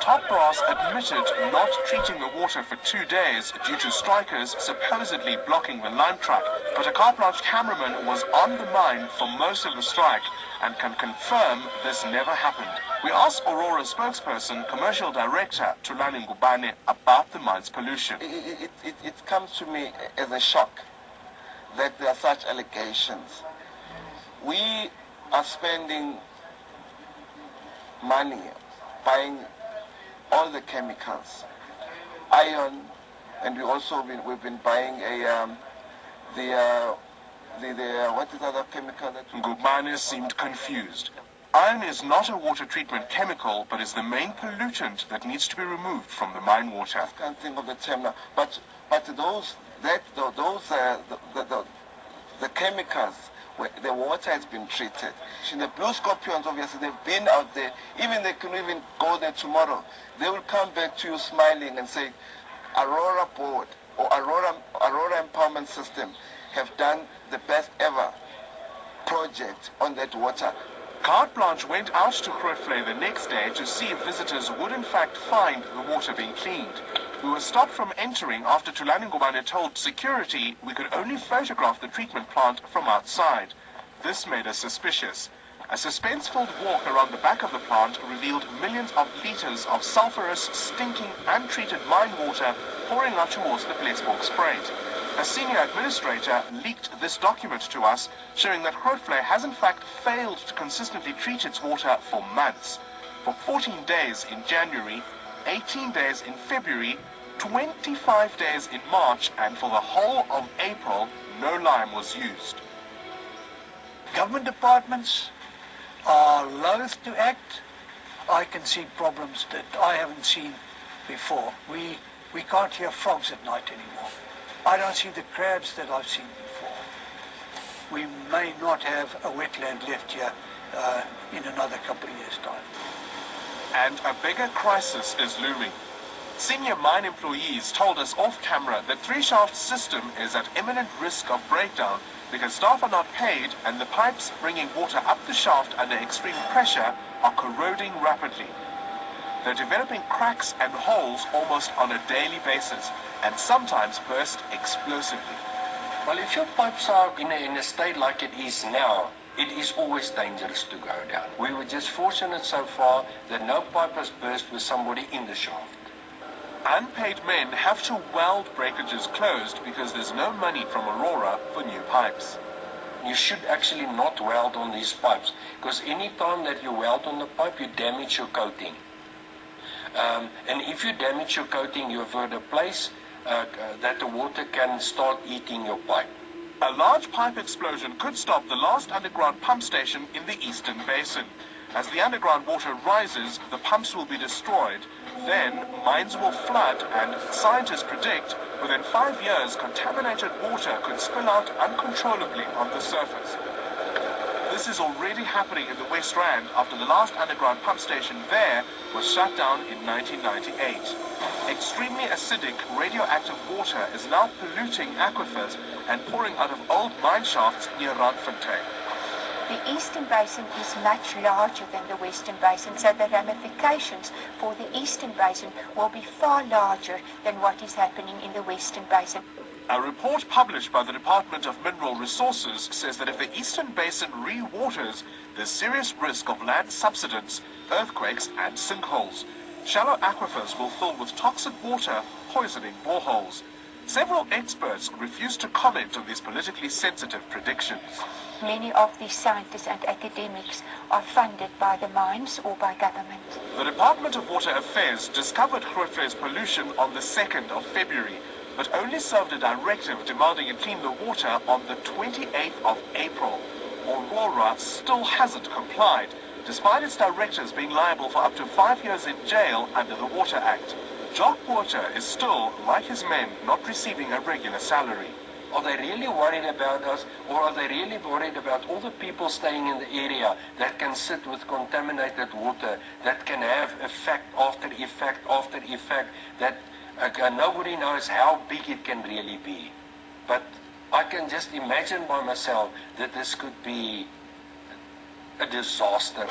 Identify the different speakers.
Speaker 1: Top brass admitted not treating the water for 2 days due to strikers supposedly blocking the lime track, but a car branch cameraman was on the mine for most of the strike and can confirm this never happened. We asked Aurora spokesperson, Commercial Director Thulani Ngubane, about the mine's pollution.
Speaker 2: It comes to me as a shock that there are such allegations. We are spending money buying all the chemicals, iron, and we've been buying what is the other chemical that
Speaker 1: Ngubane seemed confused. Iron is not a water treatment chemical, but is the main pollutant that needs to be removed from the mine water.
Speaker 2: I can't think of the term now, but the chemicals, the water has been treated. In the blue scorpions, obviously, they've been out there. Even they can even go there tomorrow. They will come back to you smiling and say, Aurora Board or Aurora Empowerment System have done the best ever project on that water.
Speaker 1: Carte Blanche went out to Grootvlei the next day to see if visitors would in fact find the water being cleaned. We were stopped from entering after Thulani Ngubane told security we could only photograph the treatment plant from outside. This made us suspicious. A suspense-filled walk around the back of the plant revealed millions of litres of sulphurous, stinking, untreated mine water pouring out towards the Blesborg Spruit. A senior administrator leaked this document to us, showing that Grootvlei has in fact failed to consistently treat its water for months. For 14 days in January, 18 days in February, 25 days in March, and for the whole of April, no lime was used.
Speaker 3: Government departments are loath to act. I can see problems that I haven't seen before. We can't hear frogs at night anymore. I don't see the crabs that I've seen before. We may not have a wetland left here in another couple of years' time.
Speaker 1: And a bigger crisis is looming. Senior mine employees told us off camera that 3-shaft system is at imminent risk of breakdown because staff are not paid and the pipes bringing water up the shaft under extreme pressure are corroding rapidly. They're developing cracks and holes almost on a daily basis and sometimes burst explosively.
Speaker 4: Well, if your pipes are in a state like it is now, it is always dangerous to go down. We were just fortunate so far that no pipe has burst with somebody in the shaft.
Speaker 1: Unpaid men have to weld breakages closed because there's no money from Aurora for new pipes.
Speaker 4: You should actually not weld on these pipes because any time that you weld on the pipe, you damage your coating. And if you damage your coating, you have a place that the water can start eating your pipe.
Speaker 1: A large pipe explosion could stop the last underground pump station in the Eastern Basin. As the underground water rises, the pumps will be destroyed. Then, mines will flood and scientists predict within 5 years contaminated water could spill out uncontrollably on the surface. This is already happening in the West Rand after the last underground pump station there was shut down in 1998. Extremely acidic radioactive water is now polluting aquifers and pouring out of old mine shafts near Randfontein.
Speaker 5: The Eastern Basin is much larger than the Western Basin, so the ramifications for the Eastern Basin will be far larger than what is happening in the Western Basin.
Speaker 1: A report published by the Department of Mineral Resources says that if the Eastern Basin re-waters, there's serious risk of land subsidence, earthquakes and sinkholes. Shallow aquifers will fill with toxic water, poisoning boreholes. Several experts refuse to comment on these politically sensitive predictions.
Speaker 5: Many of these scientists and academics are funded by the mines or by government.
Speaker 1: The Department of Water Affairs discovered Grootvlei's pollution on the 2nd of February, but only served a directive demanding it clean the water on the 28th of April. Aurora still hasn't complied, despite its directors being liable for up to 5 years in jail under the Water Act. Jock Porter is still, like his men, not receiving a regular salary.
Speaker 4: Are they really worried about us, or are they really worried about all the people staying in the area that can sit with contaminated water, that can have effect after effect after effect, that nobody knows how big it can really be? But I can just imagine by myself that this could be a disaster.